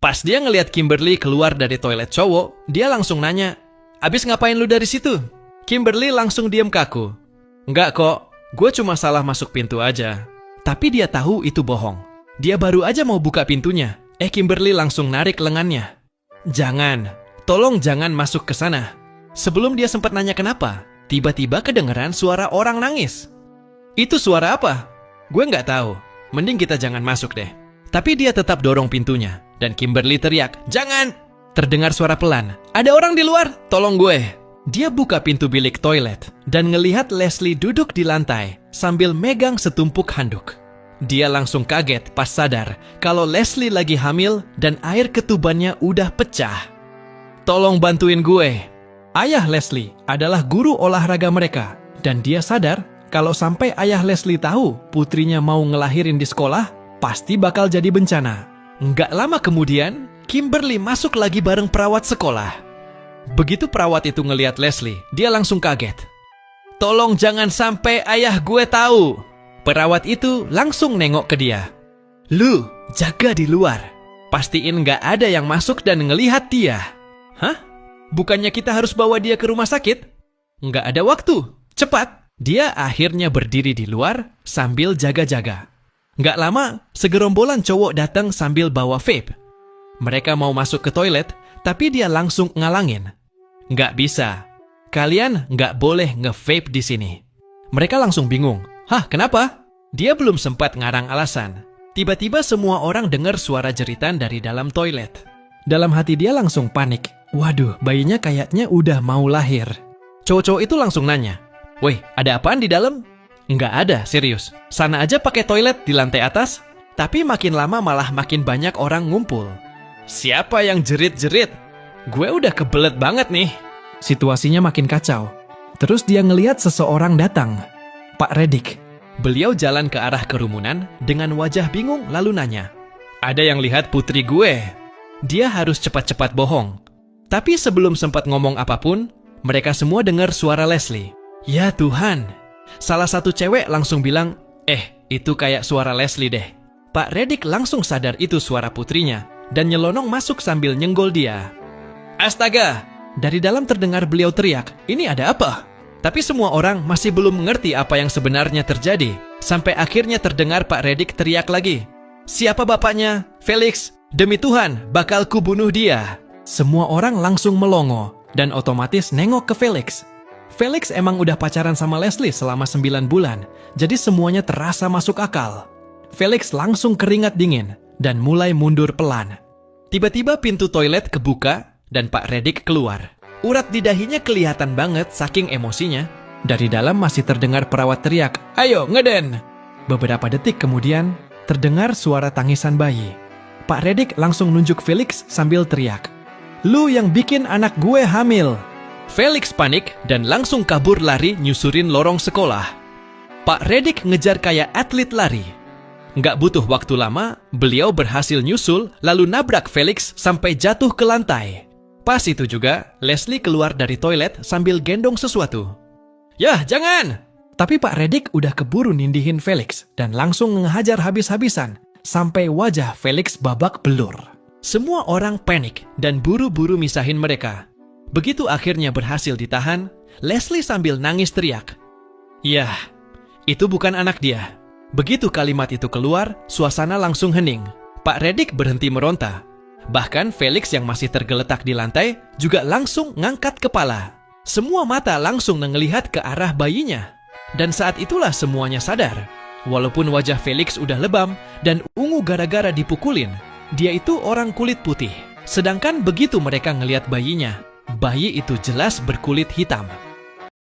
Pas dia ngelihat Kimberly keluar dari toilet cowok, dia langsung nanya, "Abis ngapain lu dari situ?" Kimberly langsung diem kaku. "Enggak kok, gue cuma salah masuk pintu aja." Tapi dia tahu itu bohong. Dia baru aja mau buka pintunya. Kimberly langsung narik lengannya. "Jangan, tolong jangan masuk ke sana." Sebelum dia sempat nanya kenapa, tiba-tiba kedengeran suara orang nangis. "Itu suara apa?" "Gue nggak tahu. Mending kita jangan masuk deh." Tapi dia tetap dorong pintunya. Dan Kimberly teriak, "Jangan!" Terdengar suara pelan, "Ada orang di luar, tolong gue." Dia buka pintu bilik toilet dan ngelihat Leslie duduk di lantai sambil megang setumpuk handuk. Dia langsung kaget pas sadar kalau Leslie lagi hamil dan air ketubannya udah pecah. "Tolong bantuin gue." Ayah Leslie adalah guru olahraga mereka dan dia sadar kalau sampai ayah Leslie tahu putrinya mau ngelahirin di sekolah, pasti bakal jadi bencana. Nggak lama kemudian, Kimberly masuk lagi bareng perawat sekolah. Begitu perawat itu ngelihat Leslie, dia langsung kaget. "Tolong jangan sampai ayah gue tahu." Perawat itu langsung nengok ke dia. "Lu, jaga di luar. Pastiin nggak ada yang masuk dan ngelihat dia." "Hah? Bukannya kita harus bawa dia ke rumah sakit?" "Nggak ada waktu. Cepat." Dia akhirnya berdiri di luar sambil jaga-jaga. Nggak lama, segerombolan cowok datang sambil bawa vape. Mereka mau masuk ke toilet, tapi dia langsung ngalangin. "Nggak bisa. Kalian nggak boleh nge-vape di sini." Mereka langsung bingung. "Hah, kenapa?" Dia belum sempat ngarang alasan. Tiba-tiba semua orang dengar suara jeritan dari dalam toilet. Dalam hati dia langsung panik. Waduh, bayinya kayaknya udah mau lahir. Cowok-cowok itu langsung nanya, "Woi, ada apaan di dalam?" "Nggak ada, serius. Sana aja pakai toilet di lantai atas." Tapi makin lama malah makin banyak orang ngumpul. "Siapa yang jerit-jerit? Gue udah kebelet banget nih." Situasinya makin kacau. Terus dia ngelihat seseorang datang. Pak Reddick. Beliau jalan ke arah kerumunan dengan wajah bingung lalu nanya, "Ada yang lihat putri gue?" Dia harus cepat-cepat bohong. Tapi sebelum sempat ngomong apapun, mereka semua dengar suara Leslie. Ya Tuhan! Salah satu cewek langsung bilang, itu kayak suara Leslie deh." Pak Reddick langsung sadar itu suara putrinya dan nyelonong masuk sambil nyenggol dia. "Astaga!" Dari dalam terdengar beliau teriak, "Ini ada apa?" Tapi semua orang masih belum mengerti apa yang sebenarnya terjadi. Sampai akhirnya terdengar Pak Reddick teriak lagi, "Siapa bapaknya? Felix! Demi Tuhan, bakal kubunuh dia." Semua orang langsung melongo dan otomatis nengok ke Felix. Felix emang udah pacaran sama Leslie selama 9 bulan, jadi semuanya terasa masuk akal. Felix langsung keringat dingin dan mulai mundur pelan. Tiba-tiba pintu toilet kebuka dan Pak Reddick keluar. Urat di dahinya kelihatan banget saking emosinya. Dari dalam masih terdengar perawat teriak, "Ayo, ngeden!" Beberapa detik kemudian, terdengar suara tangisan bayi. Pak Reddick langsung nunjuk Felix sambil teriak, "Lu yang bikin anak gue hamil!" Felix panik dan langsung kabur lari nyusurin lorong sekolah. Pak Reddick ngejar kayak atlet lari. Nggak butuh waktu lama, beliau berhasil nyusul lalu nabrak Felix sampai jatuh ke lantai. Pas itu juga, Leslie keluar dari toilet sambil gendong sesuatu. "Yah, jangan!" Tapi Pak Reddick udah keburu nindihin Felix dan langsung ngehajar habis-habisan sampai wajah Felix babak belur. Semua orang panik dan buru-buru misahin mereka. Begitu akhirnya berhasil ditahan, Leslie sambil nangis teriak, "Yah, itu bukan anak dia." Begitu kalimat itu keluar, suasana langsung hening. Pak Reddick berhenti meronta. Bahkan Felix yang masih tergeletak di lantai juga langsung ngangkat kepala. Semua mata langsung ngelihat ke arah bayinya. Dan saat itulah semuanya sadar. Walaupun wajah Felix udah lebam dan ungu gara-gara dipukulin, dia itu orang kulit putih. Sedangkan begitu mereka ngelihat bayinya, bayi itu jelas berkulit hitam.